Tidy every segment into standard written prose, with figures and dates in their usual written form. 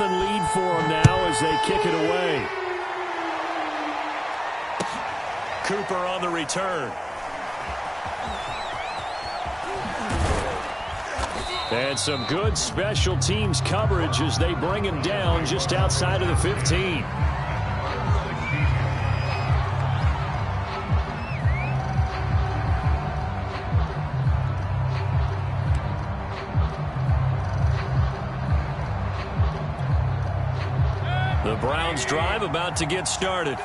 lead for them now as they kick it away. Cooper on the return. And some good special teams coverage as they bring him down just outside of the 15. The Browns drive about to get started.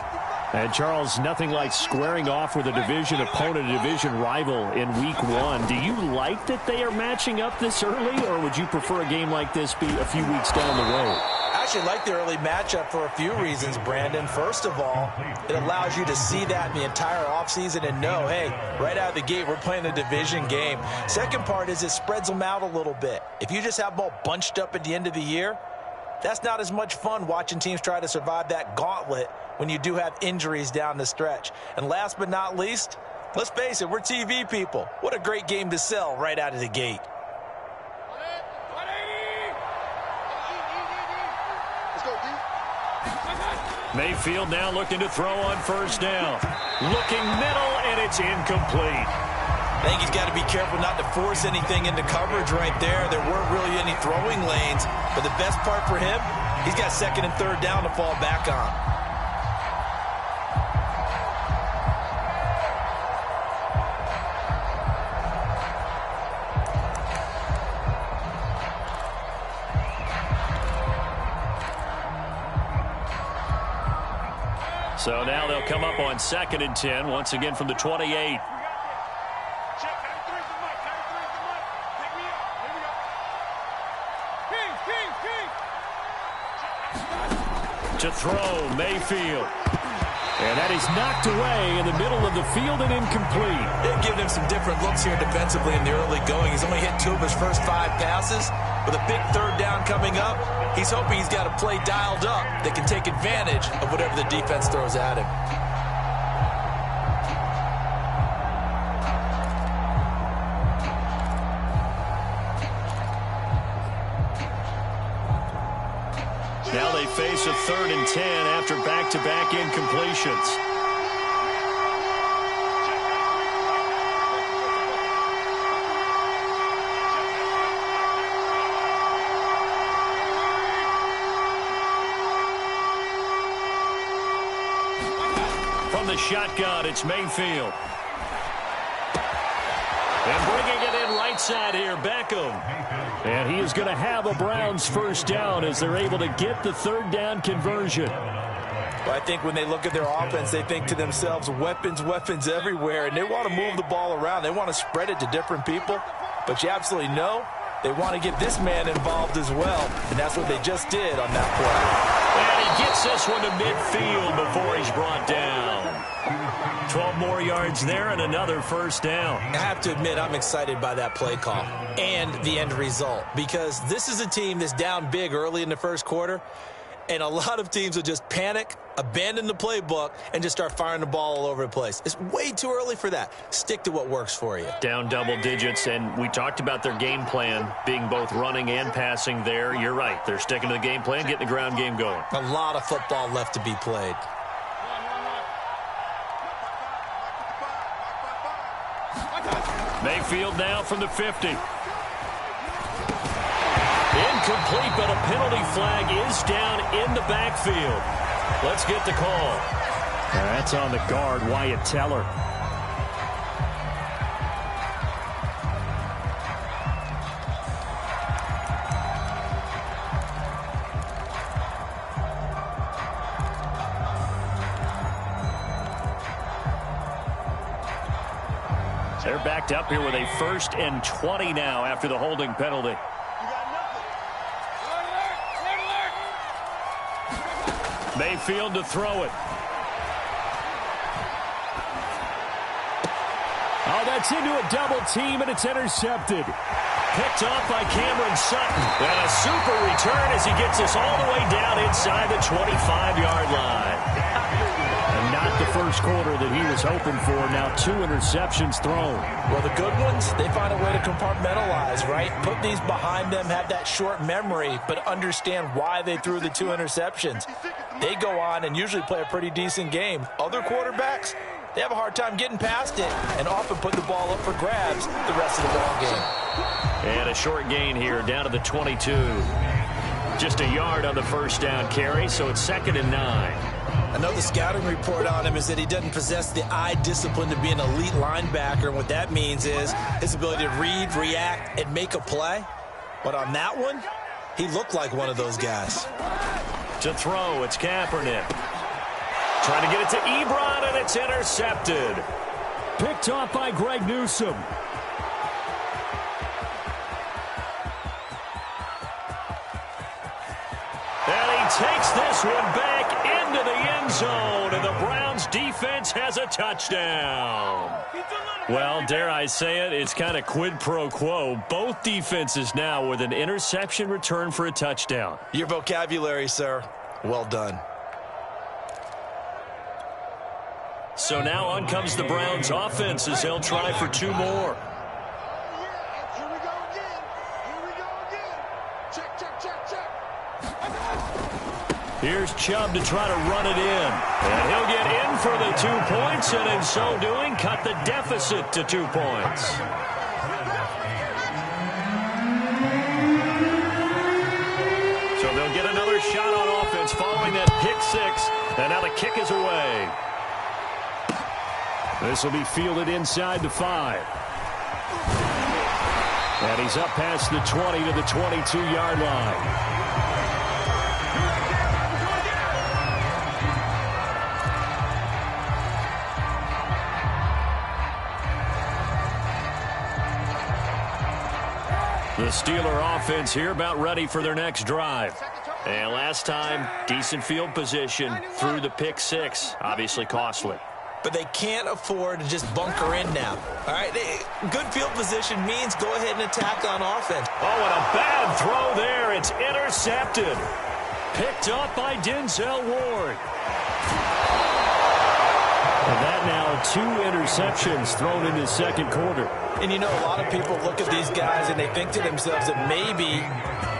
And, Charles, nothing like squaring off with a division opponent, a division rival in Week 1. Do you like that they are matching up this early, or would you prefer a game like this be a few weeks down the road? I actually like the early matchup for a few reasons, Brandon. First of all, it allows you to see that in the entire offseason and know, hey, right out of the gate, we're playing a division game. Second part is it spreads them out a little bit. If you just have them all bunched up at the end of the year, that's not as much fun watching teams try to survive that gauntlet when you do have injuries down the stretch. And last but not least, let's face it, we're TV people. What a great game to sell right out of the gate. Mayfield now looking to throw on first down. Looking middle, and it's incomplete. I think he's got to be careful not to force anything into coverage right there. There weren't really any throwing lanes. But the best part for him, he's got second and third down to fall back on. So now they'll come up on 2nd and 10, once again from the 28. To throw, Mayfield. And that is knocked away in the middle of the field and incomplete. They've given him some different looks here defensively in the early going. He's only hit 2 of his first 5 passes. With a big third down coming up, he's hoping he's got a play dialed up that can take advantage of whatever the defense throws at him. Now they face a 3rd and 10 after back-to-back incompletions. From the shotgun, it's Mayfield. And bringing it in right side here, Beckham. And he is going to have a Browns first down as they're able to get the 3rd down conversion. Well, I think when they look at their offense, they think to themselves, weapons, weapons everywhere. And they want to move the ball around. They want to spread it to different people. But you absolutely know they want to get this man involved as well. And that's what they just did on that play. And he gets this one to midfield before he's brought down. 12 more yards there and another first down. I have to admit, I'm excited by that play call and the end result, because this is a team that's down big early in the first quarter, and a lot of teams will just panic, abandon the playbook, and just start firing the ball all over the place. It's way too early for that. Stick to what works for you. Down double digits, and we talked about their game plan being both running and passing there. You're right. They're sticking to the game plan, getting the ground game going. A lot of football left to be played. Mayfield now from the 50. Incomplete, but a penalty flag is down in the backfield. Let's get the call. That's on the guard, Wyatt Teller. They're backed up here with a 1st and 20 now after the holding penalty. Mayfield to throw it. Oh, that's into a double team, and it's intercepted. Picked off by Cameron Sutton. And a super return as he gets us all the way down inside the 25-yard line. And not the first quarter that he was hoping for. Now 2 interceptions thrown. Well, the good ones, they find a way to compartmentalize, right? Put these behind them, have that short memory, but understand why they threw the 2 interceptions. They go on and usually play a pretty decent game. Other quarterbacks, they have a hard time getting past it and often put the ball up for grabs the rest of the ball game. And a short gain here, down to the 22. Just a yard on the first down carry, so it's 2nd and 9. Another scouting report on him is that he doesn't possess the eye discipline to be an elite linebacker. And what that means is his ability to read, react, and make a play. But on that one, he looked like one of those guys. To throw, it's Kaepernick. Trying to get it to Ebron, and it's intercepted. Picked off by Greg Newsome. And he takes this one back into the end zone, and the Browns defense has a touchdown. Well, dare I say it, it's kind of quid pro quo. Both defenses now with an interception return for a touchdown. Your vocabulary, sir. Well done. So now on comes the Browns offense as they'll try for 2 more. Here's Chubb to try to run it in. And he'll get in for the 2 points, and in so doing, cut the deficit to 2 points. So they'll get another shot on offense following that pick 6. And now the kick is away. This will be fielded inside the 5. And he's up past the 20 to the 22-yard line. The Steeler offense here about ready for their next drive. And last time, decent field position through the pick 6. Obviously costly. But they can't afford to just bunker in now. All right, good field position means go ahead and attack on offense. Oh, and a bad throw there. It's intercepted. Picked up by Denzel Ward. And that now 2 interceptions thrown in the second quarter. And you know, a lot of people look at these guys and they think to themselves that maybe,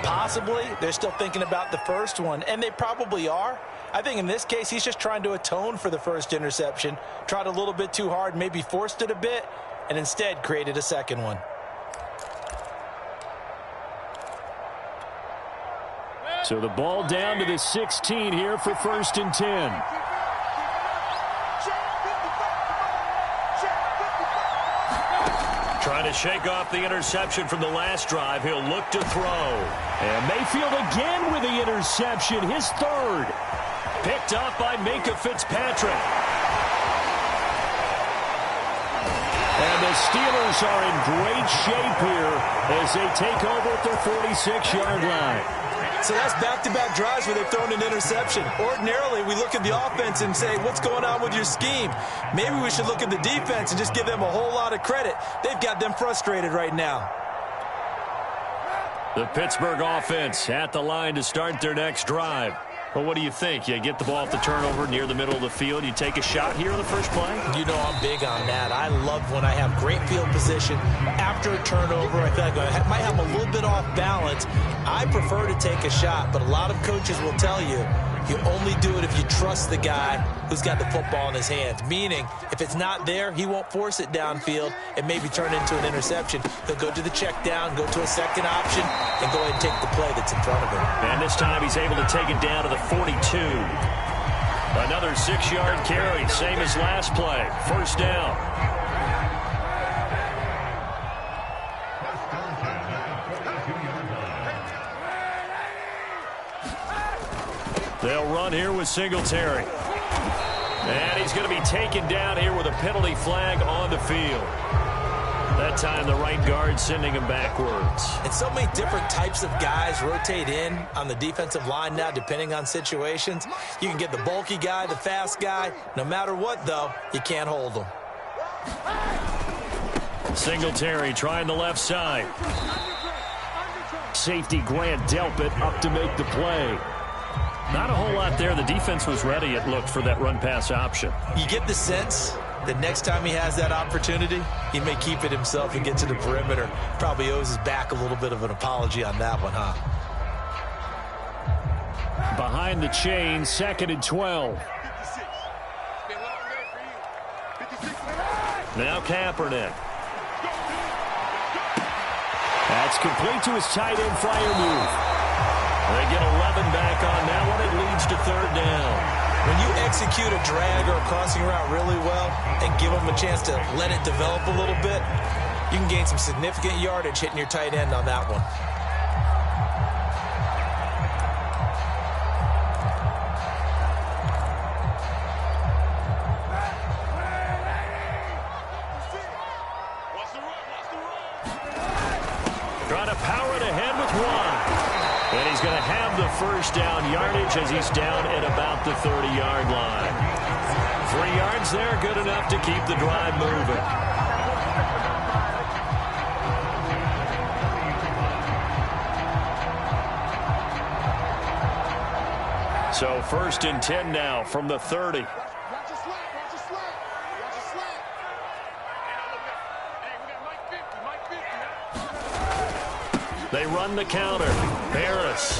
possibly, they're still thinking about the first one. And they probably are. I think in this case, he's just trying to atone for the first interception. Tried a little bit too hard, maybe forced it a bit, and instead created a second one. So the ball down to the 16 here for 1st and 10. Trying to shake off the interception from the last drive. He'll look to throw. And Mayfield again with the interception, his 3rd. Picked up by Minkah Fitzpatrick. And the Steelers are in great shape here as they take over at their 46-yard line. So that's back-to-back drives where they've thrown an interception. Ordinarily, we look at the offense and say, what's going on with your scheme? Maybe we should look at the defense and just give them a whole lot of credit. They've got them frustrated right now. The Pittsburgh offense at the line to start their next drive. Well, what do you think? You get the ball off the turnover near the middle of the field. You take a shot here on the first play? You know I'm big on that. I love when I have great field position. After a turnover, I feel like I might have a little bit off balance. I prefer to take a shot, but a lot of coaches will tell you, you only do it if you trust the guy who's got the football in his hands. Meaning, if it's not there, he won't force it downfield and maybe turn into an interception. He'll go to the check down, go to a second option, and go ahead and take the play that's in front of him. And this time he's able to take it down to the 42. Another 6-yard carry, same as last play. 1st down. They'll run here with Singletary. And he's going to be taken down here with a penalty flag on the field. That time the right guard sending him backwards. And so many different types of guys rotate in on the defensive line now depending on situations. You can get the bulky guy, the fast guy. No matter what, though, you can't hold them. Singletary trying the left side. Safety Grant Delpit up to make the play. Not a whole lot there. The defense was ready, it looked, for that run-pass option. You get the sense that next time he has that opportunity, he may keep it himself and get to the perimeter. Probably owes his back a little bit of an apology on that one, huh? Behind the chain, 2nd and 12. Now Kaepernick. That's complete to his tight end flyer move. They get 11 back on that one. It leads to 3rd down. When you execute a drag or a crossing route really well and give them a chance to let it develop a little bit, you can gain some significant yardage hitting your tight end on that one. Trying to power it ahead with one. And he's going to have the 1st down yardage as he's down at about the 30-yard line. 3 yards there, good enough to keep the drive moving. So 1st and 10 now from the 30. They run the counter. Harris.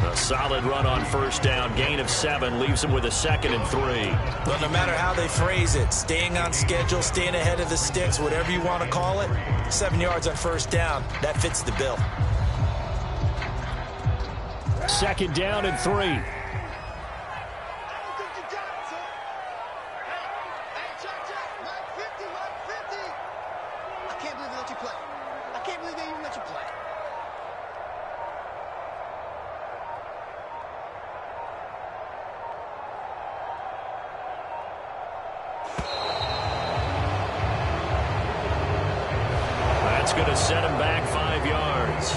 A solid run on 1st down. Gain of 7 leaves him with a 2nd and 3. Well, no matter how they phrase it, staying on schedule, staying ahead of the sticks, whatever you want to call it, 7 yards on 1st down, that fits the bill. 2nd down and 3. That's going to set him back 5 yards.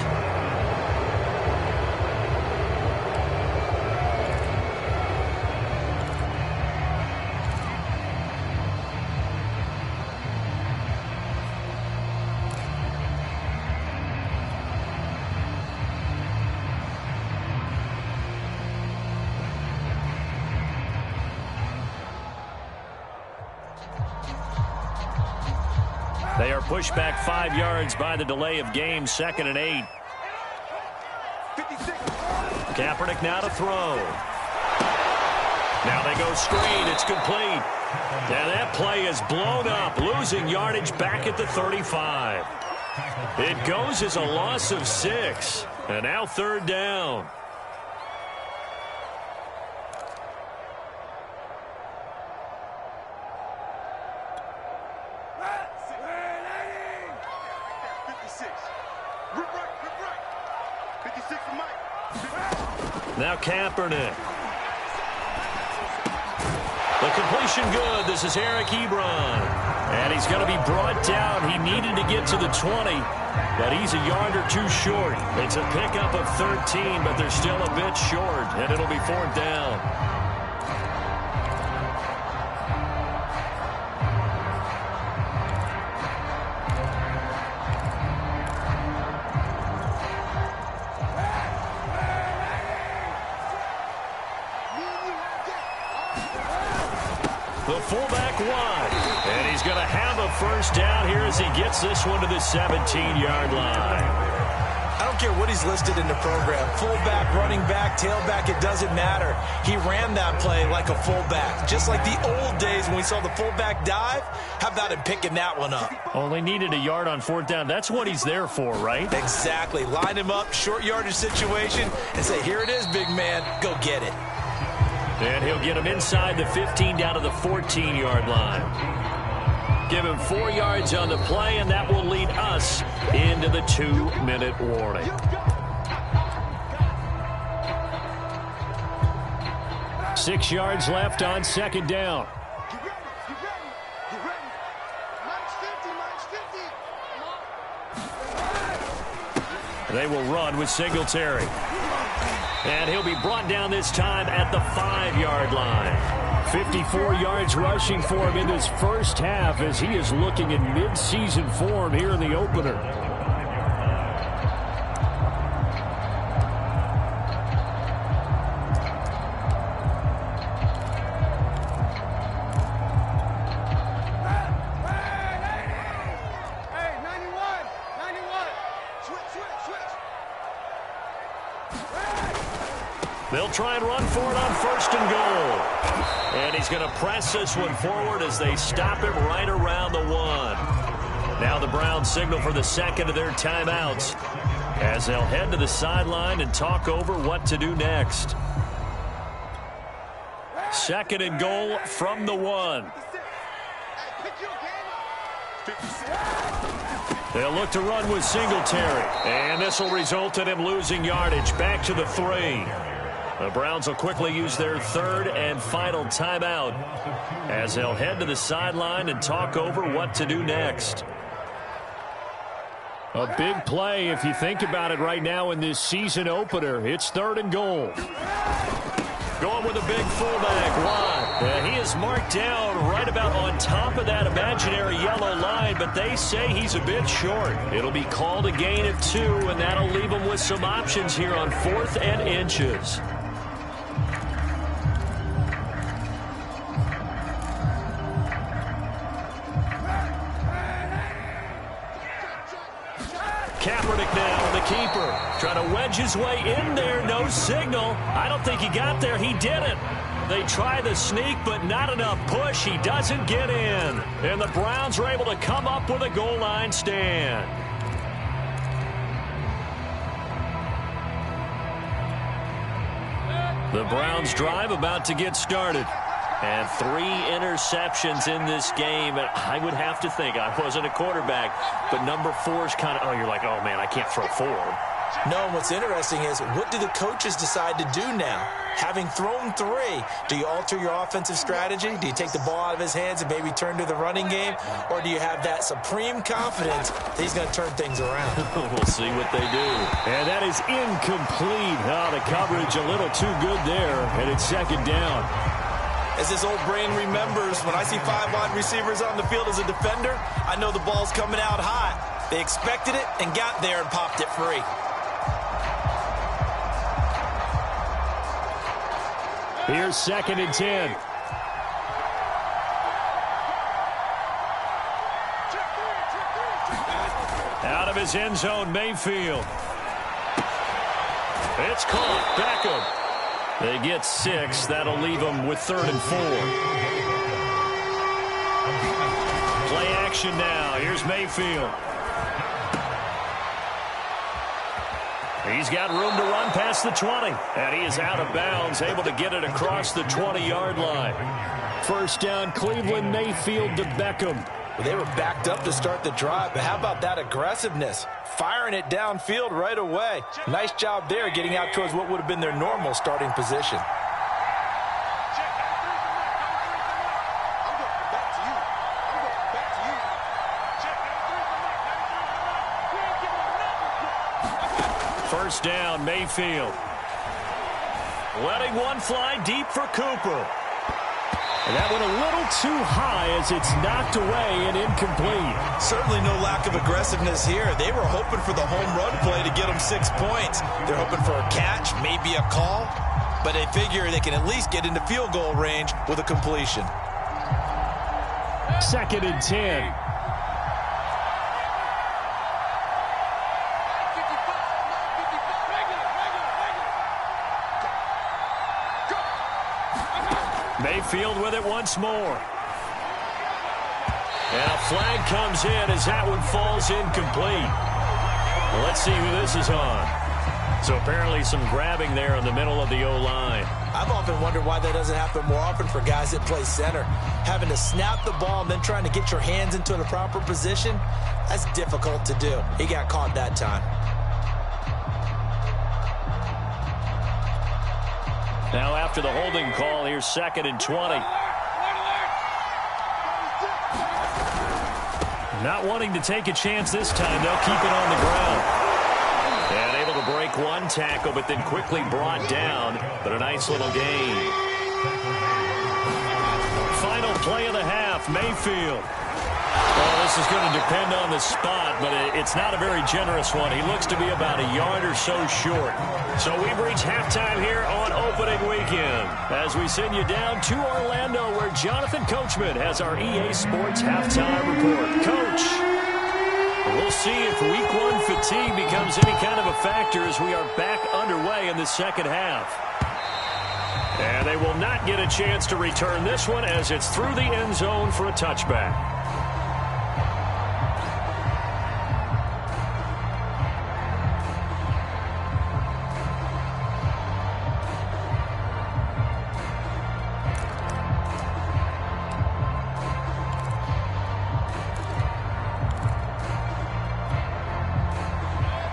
They are pushed back 5 yards by the delay of game. 2nd and 8. Kaepernick now to throw. Now they go screen. It's complete. And that play is blown up, losing yardage back at the 35. It goes as a loss of 6. And now 3rd down. Now Kaepernick. The completion good. This is Eric Ebron. And he's going to be brought down. He needed to get to the 20, but he's a yard or 2 short. It's a pickup of 13, but they're still a bit short, and it'll be 4th down. The fullback wide, and he's going to have a 1st down here as he gets this one to the 17-yard line. I don't care what he's listed in the program. Fullback, running back, tailback, it doesn't matter. He ran that play like a fullback, just like the old days when we saw the fullback dive. How about him picking that one up? Only needed a yard on 4th down. That's what he's there for, right? Exactly. Line him up, short yardage situation, and say, here it is, big man. Go get it. And he'll get him inside the 15 down to the 14-yard line. Give him 4 yards on the play, and that will lead us into the 2-minute warning. Six yards left on 2nd down. They will run with Singletary. And he'll be brought down this time at the 5-yard line. 54 yards rushing for him in this first half as he is looking in mid-season form here in the opener. They'll try and run for it on 1st and goal. And he's going to press this one forward as they stop it right around the 1. Now the Browns signal for the second of their timeouts as they'll head to the sideline and talk over what to do next. 2nd and goal from the 1. They'll look to run with Singletary. And this will result in him losing yardage back to the 3. The Browns will quickly use their 3rd and final timeout as they'll head to the sideline and talk over what to do next. A big play if you think about it right now in this season opener. It's 3rd and goal. Going with a big fullback, Watt. He is marked down right about on top of that imaginary yellow line, but they say he's a bit short. It'll be called a gain of 2, and that'll leave him with some options here on 4th and inches. Kaepernick now, the keeper, trying to wedge his way in there. No signal. I don't think he got there. He didn't. They try the sneak, but not enough push. He doesn't get in. And the Browns are able to come up with a goal line stand. The Browns drive about to get started. And 3 interceptions in this game. And I would have to think, I wasn't a quarterback, but number 4 is kind of, you're like, oh, man, I can't throw 4. No, and what's interesting is, what do the coaches decide to do now? Having thrown 3, do you alter your offensive strategy? Do you take the ball out of his hands and maybe turn to the running game? Or do you have that supreme confidence that he's going to turn things around? We'll see what they do. And that is incomplete. The coverage a little too good there, and it's 2nd down. As this old brain remembers, when I see 5 wide receivers on the field as a defender, I know the ball's coming out hot. They expected it and got there and popped it free. Here's 2nd and 10. Out of his end zone, Mayfield. It's caught. Beckham. They get 6. That'll leave them with 3rd and 4. Play action now. Here's Mayfield. He's got room to run past the 20. And he is out of bounds, able to get it across the 20-yard line. 1st down, Cleveland. Mayfield to Beckham. Well, they were backed up to start the drive, but how about that aggressiveness? Firing it downfield right away. Nice job there, getting out towards what would have been their normal starting position. First down, Mayfield. Letting one fly deep for Cooper. And that went a little too high as it's knocked away and incomplete. Certainly no lack of aggressiveness here. They were hoping for the home run play to get them 6 points. They're hoping for a catch, maybe a call, but they figure they can at least get into field goal range with a completion. 2nd and 10. Mayfield with it once more. And a flag comes in as that one falls incomplete. Well, let's see who this is on. So apparently some grabbing there in the middle of the O-line. I've often wondered why that doesn't happen more often for guys that play center. Having to snap the ball and then trying to get your hands into the proper position, that's difficult to do. He got caught that time. Now after the holding call, here's 2nd and 20. Not wanting to take a chance this time, they'll keep it on the ground. And able to break one tackle, but then quickly brought down. But a nice little gain. Final play of the half, Mayfield. Well, this is going to depend on the spot, but it's not a very generous one. He looks to be about a yard or so short. So we've reached halftime here on opening weekend as we send you down to Orlando where Jonathan Coachman has our EA Sports halftime report. Coach, we'll see if week 1 fatigue becomes any kind of a factor as we are back underway in the second half. And they will not get a chance to return this one as it's through the end zone for a touchback.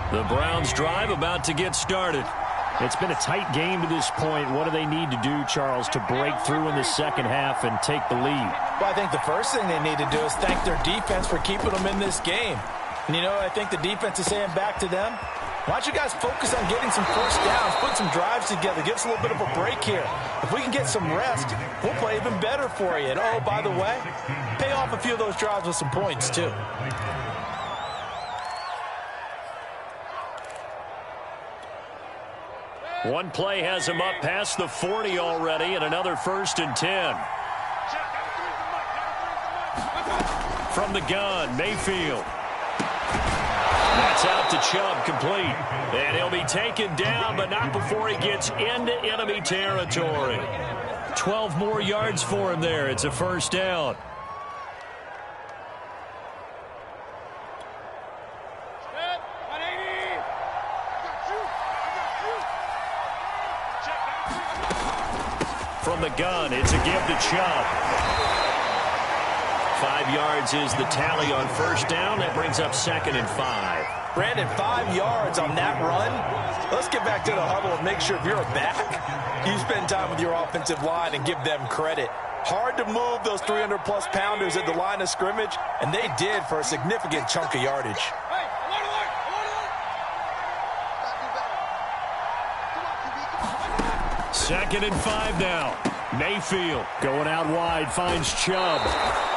The Browns drive about to get started. It's been a tight game to this point. What do they need to do, Charles, to break through in the second half and take the lead? Well, I think the first thing they need to do is thank their defense for keeping them in this game. And you know what I think the defense is saying back to them? Why don't you guys focus on getting some first downs, put some drives together, give us a little bit of a break here. If we can get some rest, we'll play even better for you. And oh, by the way, pay off a few of those drives with some points, too. One play has him up past the 40 already, and another 1st and 10. From the gun, Mayfield. That's out to Chubb, complete. And he'll be taken down, but not before he gets into enemy territory. 12 more yards for him there. It's a 1st down. From the gun, it's a give to Chubb. 5 yards is the tally on 1st down. That brings up 2nd and 5. Brandon, 5 yards on that run. Let's get back to the huddle and make sure if you're a back, you spend time with your offensive line and give them credit. Hard to move those 300-plus pounders at the line of scrimmage, and they did for a significant chunk of yardage. 2nd and 5 now. Mayfield going out wide, finds Chubb.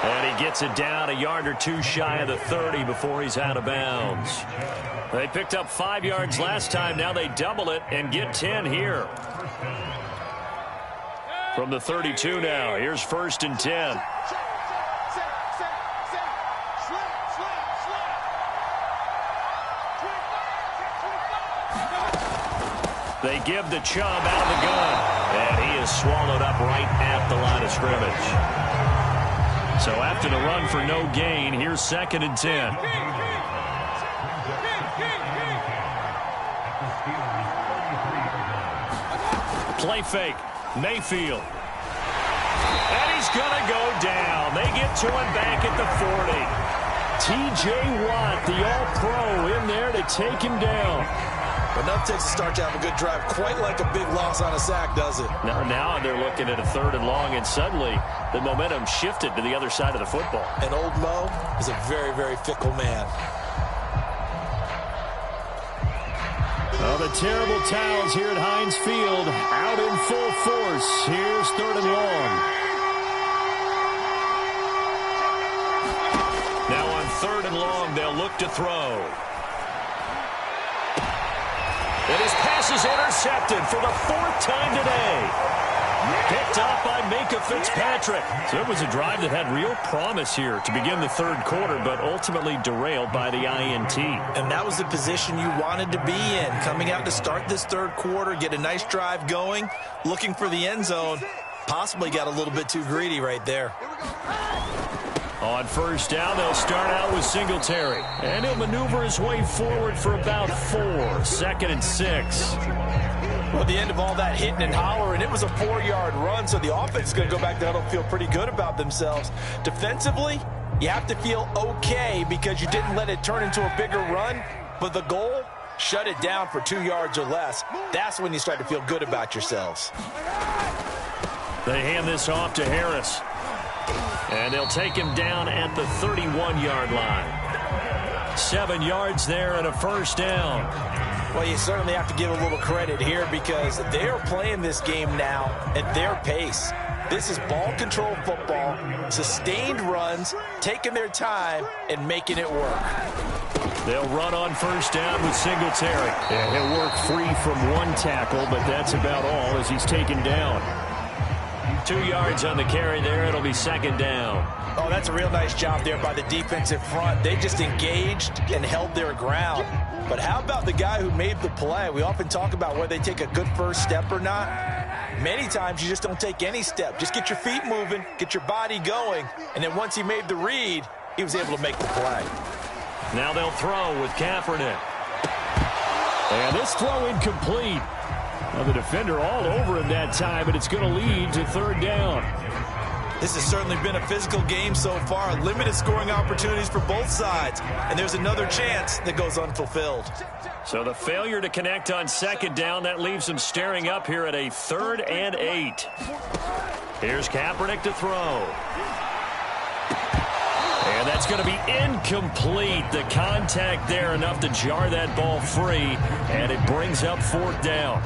And he gets it down a yard or two shy of the 30 before he's out of bounds. They picked up 5 yards last time. Now they double it and get 10 here. From the 32 now, here's 1st and 10. They give the Chubb out of the gun. And he is swallowed up right at the line of scrimmage. So after the run for no gain, here's 2nd and 10. Play fake. Mayfield. And he's going to go down. They get to him back at the 40. T.J. Watt, the all-pro, in there to take him down. Enough takes to start to have a good drive, quite like a big loss on a sack, does it? Now they're looking at a 3rd and long, and suddenly the momentum shifted to the other side of the football. And old Mo is a very, very fickle man. Oh, the terrible towels here at Heinz Field, out in full force. Here's 3rd and long. Now on 3rd and long, they'll look to throw. And his pass is intercepted for the 4th time today. Picked up by Minka Fitzpatrick. So it was a drive that had real promise here to begin the 3rd quarter, but ultimately derailed by the INT. And that was the position you wanted to be in. Coming out to start this 3rd quarter, get a nice drive going, looking for the end zone. Possibly got a little bit too greedy right there. On 1st down, they'll start out with Singletary. And he'll maneuver his way forward for about 4. 2nd and 6. Well, at the end of all that hitting and hollering, it was a 4-yard run, so the offense is going to go back there and feel pretty good about themselves. Defensively, you have to feel okay because you didn't let it turn into a bigger run. But the goal, shut it down for 2 yards or less. That's when you start to feel good about yourselves. They hand this off to Harris. And they'll take him down at the 31-yard line. 7 yards there and a 1st down. Well, you certainly have to give a little credit here because they are playing this game now at their pace. This is ball control football, sustained runs, taking their time, and making it work. They'll run on 1st down with Singletary. And he'll work free from one tackle, but that's about all as he's taken down. 2 yards on the carry there. It'll be second down. Oh, that's a real nice job there by the defensive front. They just engaged and held their ground. But how about the guy who made the play? We often talk about whether they take a good first step or not. Many times you just don't take any step. Just get your feet moving, get your body going, and then once he made the read, he was able to make the play. Now they'll throw with Kaepernick. And this throw incomplete. Now the defender all over him that time, but it's going to lead to third down. This has certainly been a physical game so far. Limited scoring opportunities for both sides. And there's another chance that goes unfulfilled. So the failure to connect on second down, that leaves them staring up here at a 3rd and 8. Here's Kaepernick to throw. And that's going to be incomplete. The contact there enough to jar that ball free. And it brings up 4th down.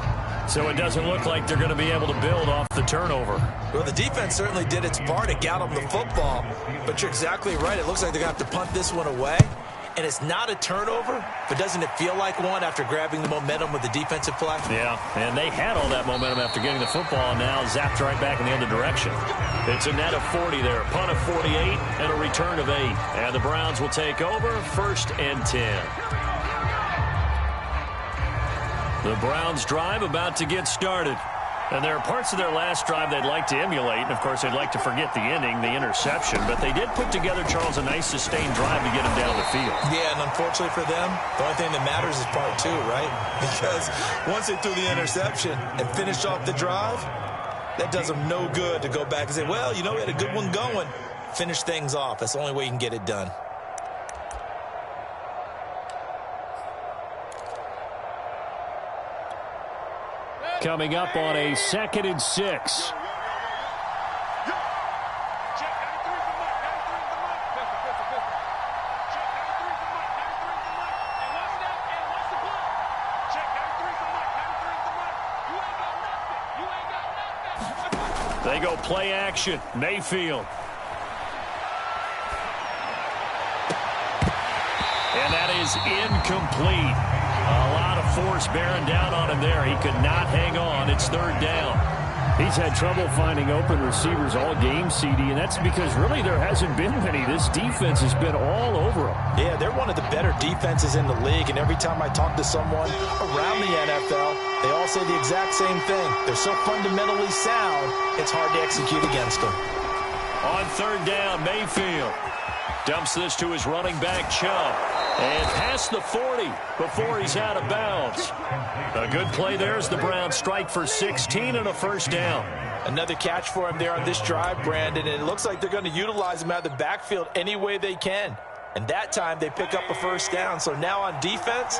So it doesn't look like they're going to be able to build off the turnover. Well, the defense certainly did its part. It got them the football. But you're exactly right. It looks like they're going to have to punt this one away. And it's not a turnover, but doesn't it feel like one after grabbing the momentum with the defensive play? Yeah, and they had all that momentum after getting the football, and now zapped right back in the other direction. It's a net of 40 there, punt of 48, and a return of 8. And the Browns will take over, 1st and 10. The Browns drive about to get started. And there are parts of their last drive they'd like to emulate. And, of course, they'd like to forget the ending, the interception. But they did put together, Charles, a nice sustained drive to get them down the field. Yeah, and unfortunately for them, the only thing that matters is part 2, right? Because once they threw the interception and finished off the drive, that does them no good to go back and say, well, you know, we had a good one going. Finish things off. That's the only way you can get it done. Coming up on a 2nd and 6. They go play action. Mayfield. And that is incomplete. A lot of force bearing down on him there. He could not hang on. It's 3rd down. He's had trouble finding open receivers all game, CD, and that's because really there hasn't been many. This defense has been all over him. Yeah, they're one of the better defenses in the league, and every time I talk to someone around the NFL, they all say the exact same thing. They're so fundamentally sound, it's hard to execute against them. On 3rd down, Mayfield dumps this to his running back, Chubb. And past the 40 before he's out of bounds. A good play there as the Browns strike for 16 and a 1st down. Another catch for him there on this drive, Brandon, and it looks like they're going to utilize him out of the backfield any way they can. And that time they pick up a 1st down. So now on defense,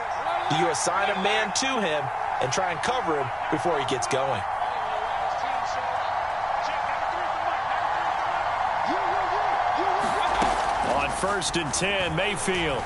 you assign a man to him and try and cover him before he gets going. On 1st and 10, Mayfield.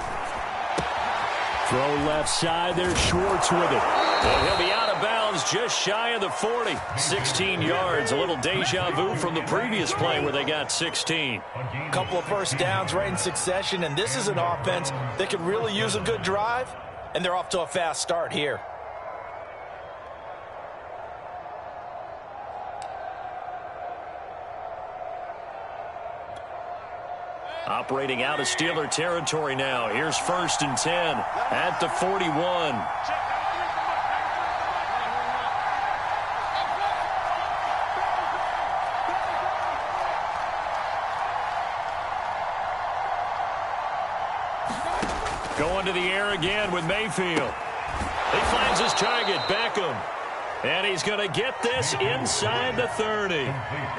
Throw left side, there's Schwartz with it. And he'll be out of bounds just shy of the 40. 16 yards, a little deja vu from the previous play where they got 16. A couple of 1st downs right in succession, and this is an offense that could really use a good drive, and they're off to a fast start here. Operating out of Steeler territory now. Here's 1st and 10 at the 41. Going to the air again with Mayfield. He finds his target, Beckham. And he's going to get this inside the 30.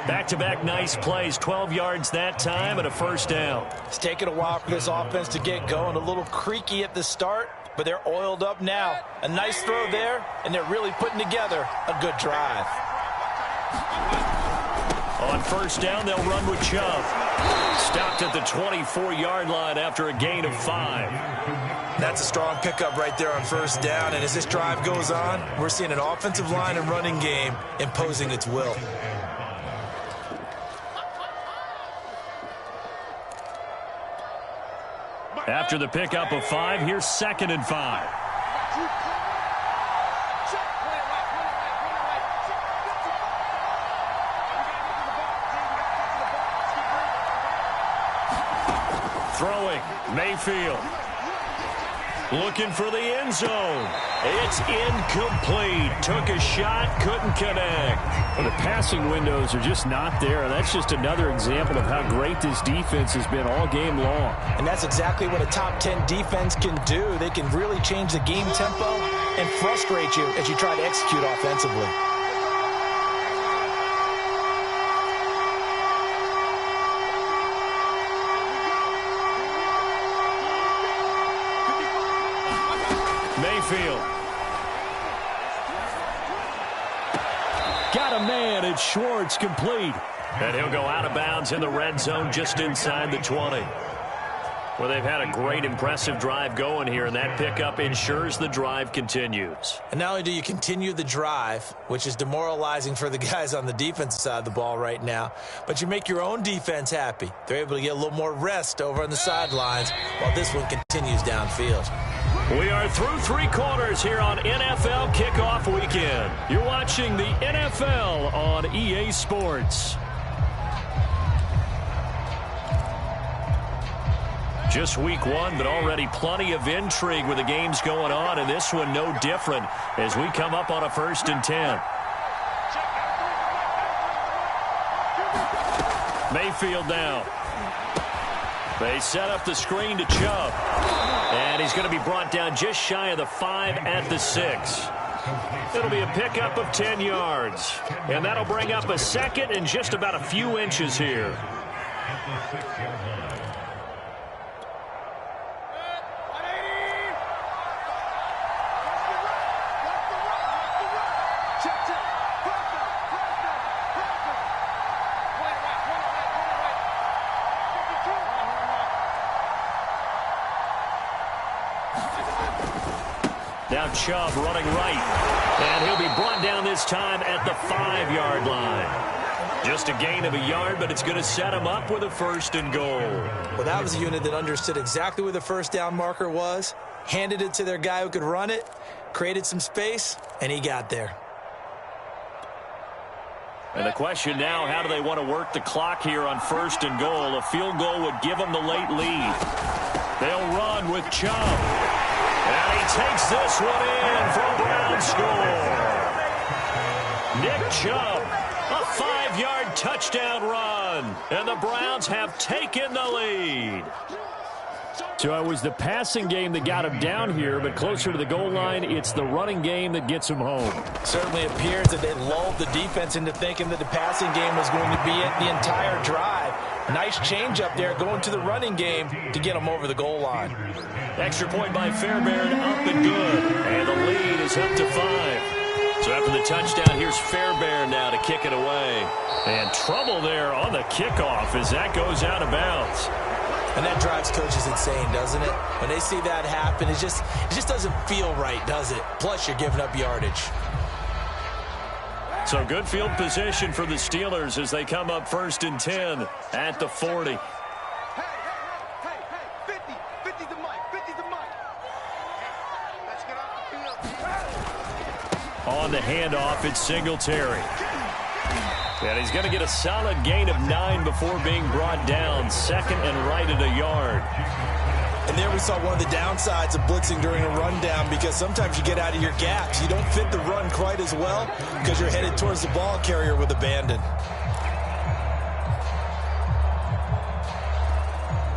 Back-to-back nice plays, 12 yards that time and a 1st down. It's taken a while for this offense to get going. A little creaky at the start, but they're oiled up now. A nice throw there, and they're really putting together a good drive. On 1st down, they'll run with Chubb. Stopped at the 24-yard line after a gain of 5. That's a strong pickup right there on 1st down, and as this drive goes on, we're seeing an offensive line and running game imposing its will. After the pickup of 5, here's 2nd and 5. Throwing, Mayfield. Looking for the end zone. It's incomplete. Took a shot, couldn't connect. Well, the passing windows are just not there. That's just another example of how great this defense has been all game long. And that's exactly what a top 10 defense can do. They can really change the game tempo and frustrate you as you try to execute offensively. Mayfield. Got a man. It's Schwartz, complete. And he'll go out of bounds in the red zone just inside the 20. Well, they've had a great, impressive drive going here, and that pickup ensures the drive continues. And not only do you continue the drive, which is demoralizing for the guys on the defensive side of the ball right now, but you make your own defense happy. They're able to get a little more rest over on the sidelines while this one continues downfield. We are through 3 quarters here on NFL Kickoff Weekend. You're watching the NFL on EA Sports. Just week 1, but already plenty of intrigue with the games going on, and this one no different as we come up on a 1st and 10. Mayfield now. They set up the screen to Chubb. And he's going to be brought down just shy of the 5 at the 6. It'll be a pickup of 10 yards. And that'll bring up a 2nd and just about a few inches here. Now Chubb running right. And he'll be brought down this time at the 5-yard line. Just a gain of a yard, but it's going to set him up with a 1st and goal. Well, that was a unit that understood exactly where the 1st down marker was, handed it to their guy who could run it, created some space, and he got there. And the question now, how do they want to work the clock here on 1st and goal? A field goal would give them the late lead. They'll run with Chubb. And he takes this one in for a Brown score. Nick Chubb, a 5-yard touchdown run. And the Browns have taken the lead. So it was the passing game that got him down here, but closer to the goal line, it's the running game that gets him home. Certainly appears that they lulled the defense into thinking that the passing game was going to be it the entire drive. Nice change up there going to the running game to get them over the goal line. Extra point by Fairbairn, up and good. And the lead is up to 5. So after the touchdown, here's Fairbairn now to kick it away. And trouble there on the kickoff as that goes out of bounds. And that drives coaches insane, doesn't it? When they see that happen, it just doesn't feel right, does it? Plus, you're giving up yardage. So good field position for the Steelers as they come up 1st and 10 at the 40. On the handoff, it's Singletary. And he's going to get a solid gain of 9 before being brought down. 2nd and right at a yard. And there we saw one of the downsides of blitzing during a rundown, because sometimes you get out of your gaps. You don't fit the run quite as well because you're headed towards the ball carrier with abandon.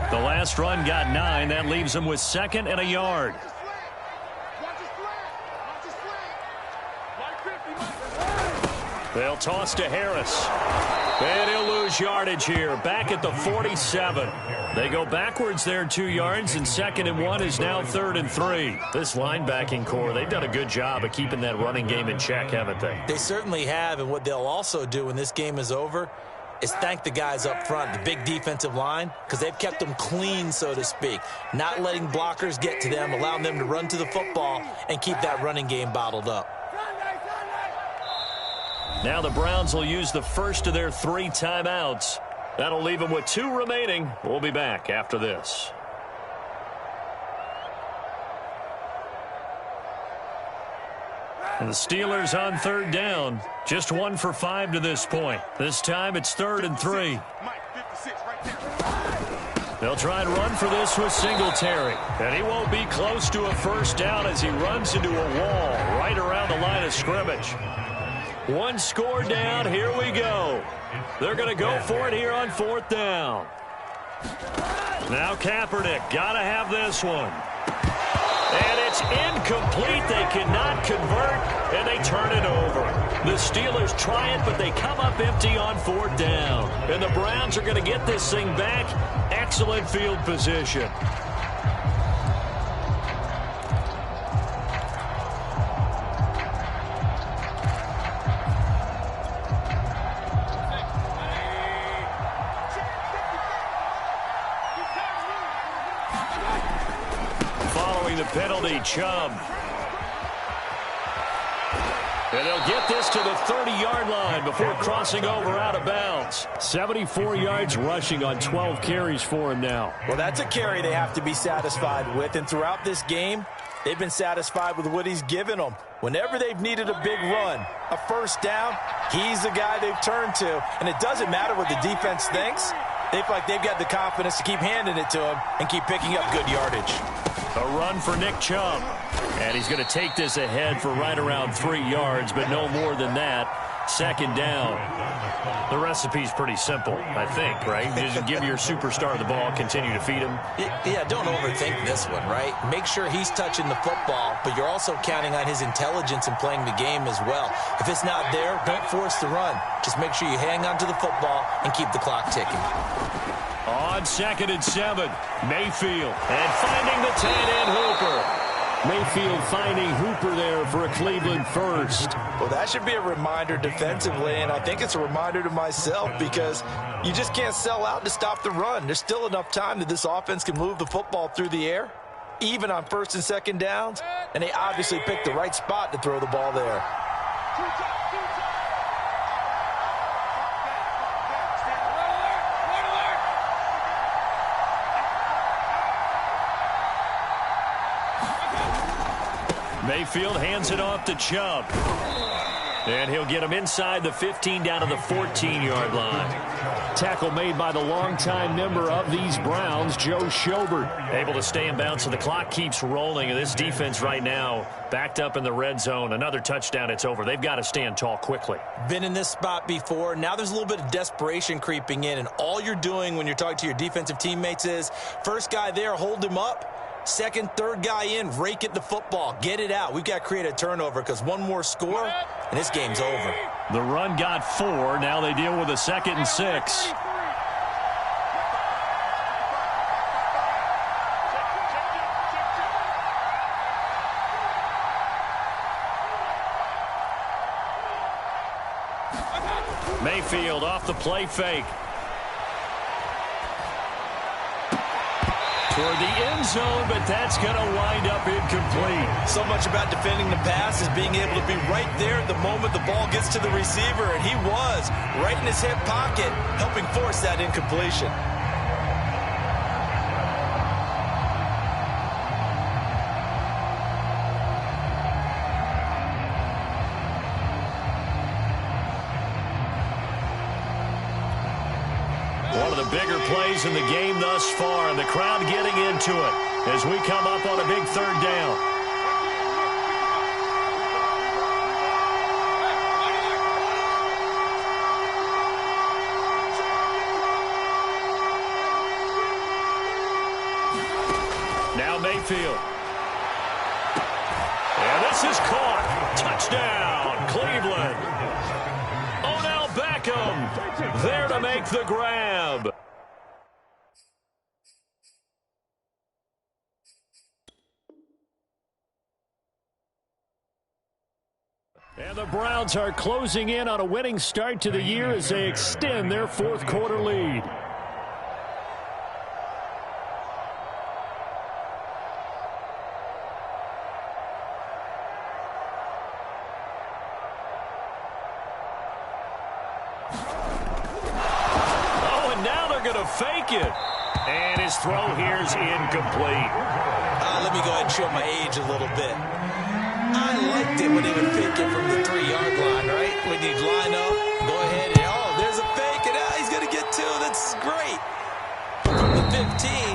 The last run got 9. That leaves him with 2nd and a yard. They'll toss to Harris. And he'll lose yardage here. Back at the 47. They go backwards there 2 yards, and 2nd and 1 is now 3rd and 3. This linebacking core, they've done a good job of keeping that running game in check, haven't they? They certainly have, and what they'll also do when this game is over is thank the guys up front, the big defensive line, because they've kept them clean, so to speak. Not letting blockers get to them, allowing them to run to the football and keep that running game bottled up. Now the Browns will use the first of their 3 timeouts. That'll leave them with 2 remaining. We'll be back after this. And the Steelers on 3rd down. Just 1 for 5 to this point. This time it's 3rd and 3. They'll They'll try and run for this with Singletary. And he won't be close to a first down as he runs into a wall right around the line of scrimmage. One score down. Here we go. They're going to go for it here on 4th down. Now Kaepernick. Got to have this one. And it's incomplete. They cannot convert, and they turn it over. The Steelers try it, but they come up empty on 4th down. And the Browns are going to get this thing back. Excellent field position. The penalty, Chubb. And they'll get this to the 30-yard line before crossing over out of bounds. 74 yards rushing on 12 carries for him now. Well, that's a carry they have to be satisfied with. And throughout this game, they've been satisfied with what he's given them. Whenever they've needed a big run, a first down, he's the guy they've turned to. And it doesn't matter what the defense thinks. They feel like they've got the confidence to keep handing it to him and keep picking up good yardage. A run for Nick Chubb. And he's going to take this ahead for right around 3 yards, but no more than that. 2nd down. The recipe's pretty simple, I think, right? Just give your superstar the ball, continue to feed him. Yeah, don't overthink this one, right? Make sure he's touching the football, but you're also counting on his intelligence in playing the game as well. If it's not there, don't force the run. Just make sure you hang on to the football and keep the clock ticking. On 2nd and 7, Mayfield. And finding the tight end Hooper. Mayfield finding Hooper there for a Cleveland first. Well, that should be a reminder defensively, and I think it's a reminder to myself because you just can't sell out to stop the run. There's still enough time that this offense can move the football through the air, even on 1st and 2nd downs, and they obviously picked the right spot to throw the ball there. Mayfield hands it off to Chubb. And he'll get him inside the 15 down to the 14-yard line. Tackle made by the longtime member of these Browns, Joe Schobert. Able to stay in bounds, so the clock keeps rolling. And this defense right now backed up in the red zone. Another touchdown, it's over. They've got to stand tall quickly. Been in this spot before. Now there's a little bit of desperation creeping in. And all you're doing when you're talking to your defensive teammates is, first guy there, hold him up. 2nd, 3rd guy in, rake at the football. Get it out. We've got to create a turnover because one more score, and this game's over. The run got 4. Now they deal with a 2nd and 6. Mayfield off the play fake. Toward the end zone, but that's going to wind up incomplete. So much about defending the pass is being able to be right there at the moment the ball gets to the receiver, and he was right in his hip pocket, helping force that incompletion. One of the bigger plays in the game thus far, and the crowd getting into it as we come up on a big 3rd down. Now Mayfield. And this is caught. Touchdown, Cleveland. Odell Beckham there to make the grab. And the Browns are closing in on a winning start to the year as they extend their 4th quarter lead. Oh, and now they're going to fake it. And his throw here is incomplete. Let me go ahead and show my age a little bit. I liked it when they would fake it from the 3-yard line, right? When you'd line up, go ahead and, oh, there's a fake, and he's going to get 2. That's great. From the 15,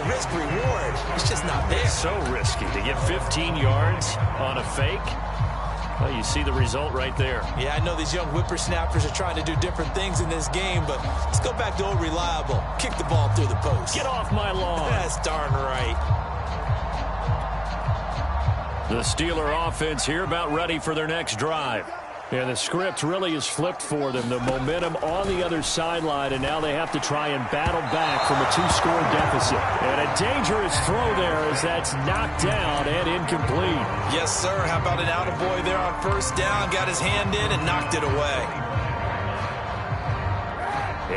the risk-reward is just not there. It's so risky to get 15 yards on a fake. Well, you see the result right there. Yeah, I know these young whippersnappers are trying to do different things in this game, but let's go back to old reliable. Kick the ball through the post. Get off my lawn. That's darn right. The Steeler offense here about ready for their next drive. And the script really is flipped for them. The momentum on the other sideline, and now they have to try and battle back from a 2-score deficit. And a dangerous throw there as that's knocked down and incomplete. Yes, sir. How about an attaboy there on first down? Got his hand in and knocked it away.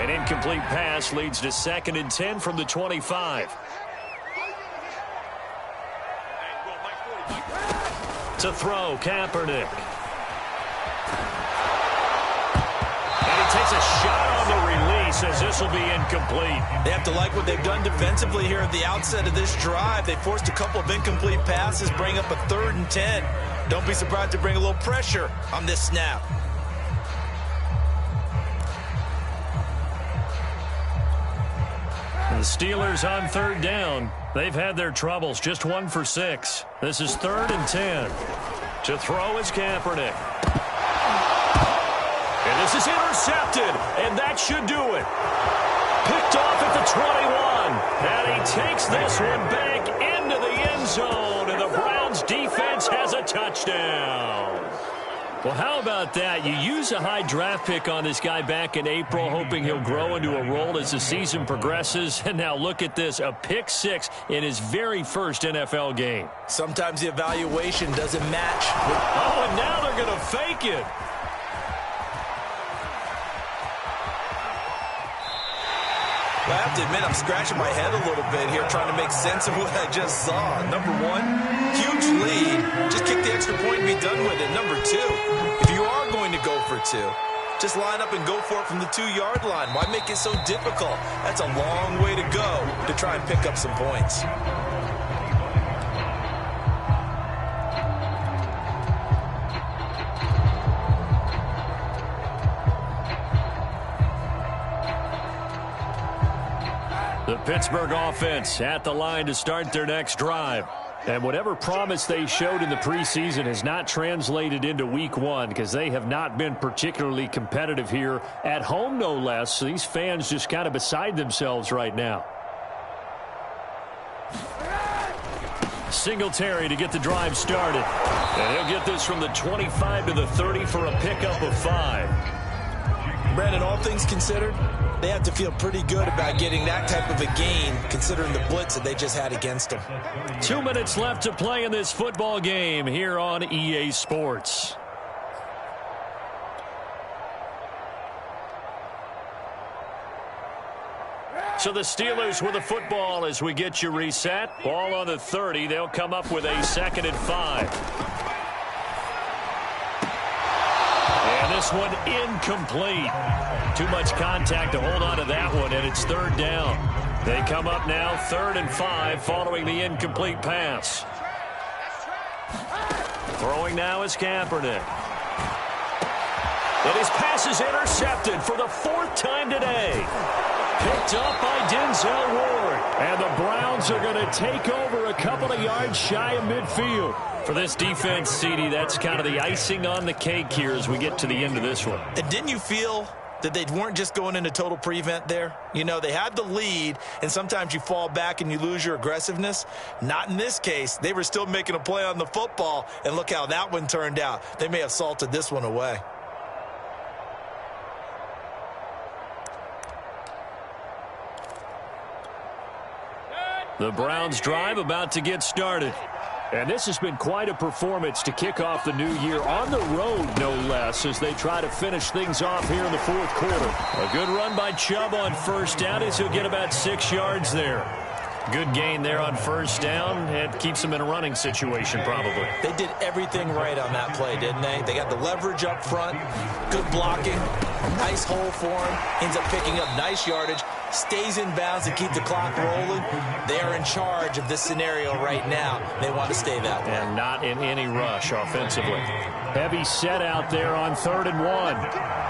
An incomplete pass leads to 2nd and 10 from the 25. To throw, Kaepernick. Takes a shot on the release as this will be incomplete. They have to like what they've done defensively here at the outset of this drive. They forced a couple of incomplete passes, bring up a 3rd and 10. Don't be surprised to bring a little pressure on this snap. The Steelers on 3rd down. They've had their troubles, just 1 for 6. This is 3rd and 10. To throw is Kaepernick. And this is intercepted, and that should do it. Picked off at the 21, and he takes this one back into the end zone, and the Browns defense has a touchdown. Well, how about that? You use a high draft pick on this guy back in April, hoping he'll grow into a role as the season progresses. And now look at this, a pick 6 in his very first NFL game. Sometimes the evaluation doesn't match. Oh, and now they're going to fake it. Well, I have to admit, I'm scratching my head a little bit here trying to make sense of what I just saw. Number 1, huge lead. Just kick the extra point and be done with it. Number 2, if you are going to go for 2, just line up and go for it from the 2-yard line. Why make it so difficult? That's a long way to go to try and pick up some points. The Pittsburgh offense at the line to start their next drive. And whatever promise they showed in the preseason has not translated into week 1 because they have not been particularly competitive here at home, no less. So these fans just kind of beside themselves right now. Singletary to get the drive started. And he'll get this from the 25 to the 30 for a pickup of 5. Brandon, all things considered, they have to feel pretty good about getting that type of a gain, considering the blitz that they just had against them. 2 minutes left to play in this football game here on EA Sports. So the Steelers with the football as we get you reset. Ball on the 30. They'll come up with a 2nd and 5. And this one incomplete. Too much contact to hold on to that one, and it's 3rd down. They come up now 3rd and 5 following the incomplete pass. Throwing now is Kaepernick. And his pass is intercepted for the 4th time today. Picked up by Denzel Ward. And the Browns are going to take over a couple of yards shy of midfield. For this defense, CD, that's kind of the icing on the cake here as we get to the end of this one. And didn't you feel that they weren't just going into total prevent there? You know, they had the lead, and sometimes you fall back and you lose your aggressiveness. Not in this case. They were still making a play on the football, and look how that one turned out. They may have salted this one away. The Browns drive about to get started. And this has been quite a performance to kick off the new year on the road, no less, as they try to finish things off here in the 4th quarter. A good run by Chubb on first down as he'll get about 6 yards there. Good gain there on first down. It keeps them in a running situation, probably. They did everything right on that play, didn't they? They got the leverage up front, good blocking, nice hole for him, ends up picking up nice yardage, stays in bounds to keep the clock rolling. They are in charge of this scenario right now. They want to stay that way. And not in any rush offensively. Heavy set out there on 3rd and 1.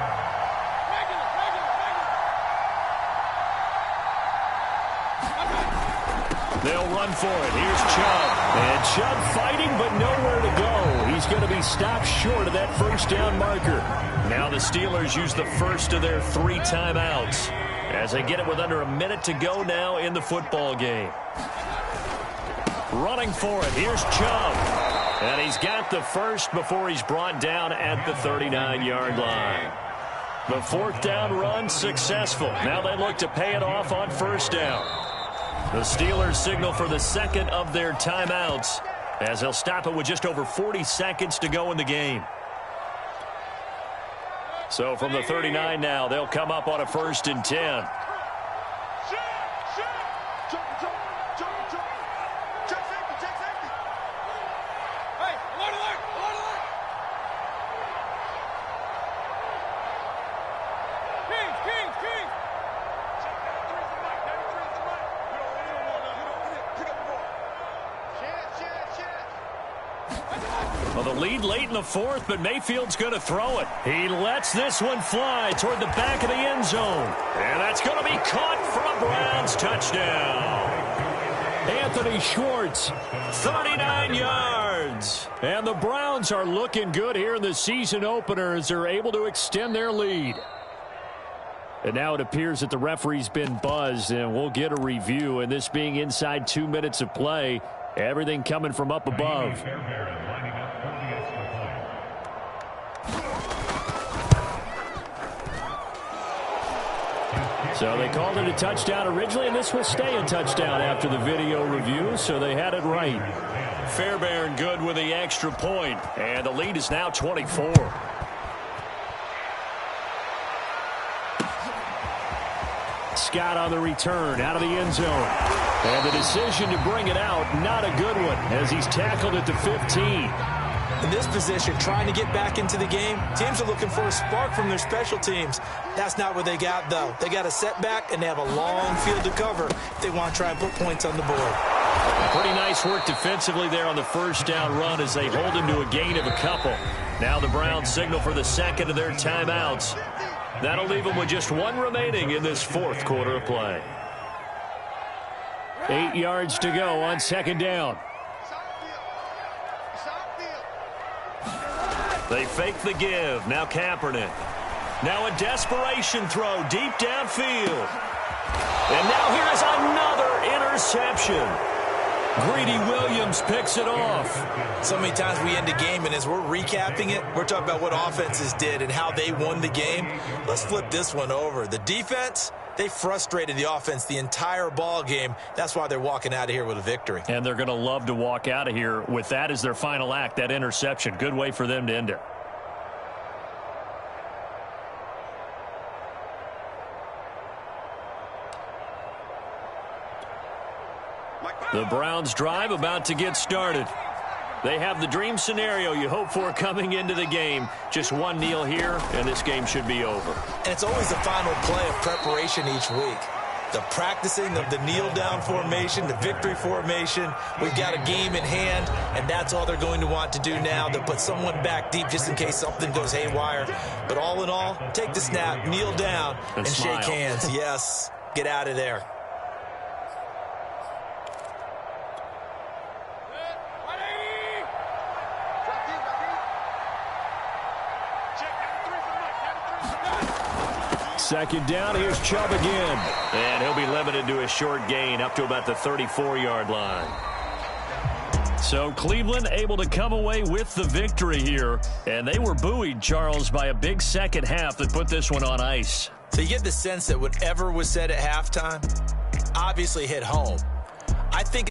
They'll run for it. Here's Chubb. And Chubb fighting, but nowhere to go. He's going to be stopped short of that first down marker. Now the Steelers use the first of their 3 timeouts as they get it with under a minute to go now in the football game. Running for it. Here's Chubb. And he's got the first before he's brought down at the 39-yard line. The 4th down run successful. Now they look to pay it off on first down. The Steelers signal for the second of their timeouts as they'll stop it with just over 40 seconds to go in the game. So from the 39 now, they'll come up on a 1st and 10. Well, the lead late in the 4th, but Mayfield's going to throw it. He lets this one fly toward the back of the end zone. And that's going to be caught for a Browns touchdown. Anthony Schwartz, 39 yards. And the Browns are looking good here in the season opener as they're able to extend their lead. And now it appears that the referee's been buzzed, and we'll get a review. And this being inside 2 minutes of play, everything coming from up above. So they called it a touchdown originally, and this will stay a touchdown after the video review, so they had it right. Fairbairn good with the extra point, and the lead is now 24. Scott on the return, out of the end zone. And the decision to bring it out, not a good one, as he's tackled at the 15. In this position, trying to get back into the game, teams are looking for a spark from their special teams. That's not what they got, though. They got a setback, and they have a long field to cover if they want to try and put points on the board. Pretty nice work defensively there on the first down run as they hold him to a gain of a couple. Now the Browns signal for the second of their timeouts. That'll leave them with just 1 remaining in this 4th quarter of play. 8 yards to go on 2nd down. They fake the give. Now Kaepernick. Now a desperation throw deep downfield. And now here is another interception. Greedy Williams picks it off. So many times we end a game, and as we're recapping it, we're talking about what offenses did and how they won the game. Let's flip this one over. The defense, they frustrated the offense the entire ball game. That's why they're walking out of here with a victory. And they're going to love to walk out of here with that as their final act, that interception. Good way for them to end it. The Browns drive about to get started. They have the dream scenario you hope for coming into the game. Just one kneel here, and this game should be over. And it's always the final play of preparation each week. The practicing of the kneel-down formation, the victory formation. We've got a game in hand, and that's all they're going to want to do now, to put someone back deep just in case something goes haywire. But all in all, take the snap, kneel down, and shake hands. Yes, get out of there. Second down, here's Chubb again. And he'll be limited to a short gain up to about the 34-yard line. So Cleveland able to come away with the victory here. And they were buoyed, Charles, by a big second half that put this one on ice. So you get the sense that whatever was said at halftime obviously hit home. I think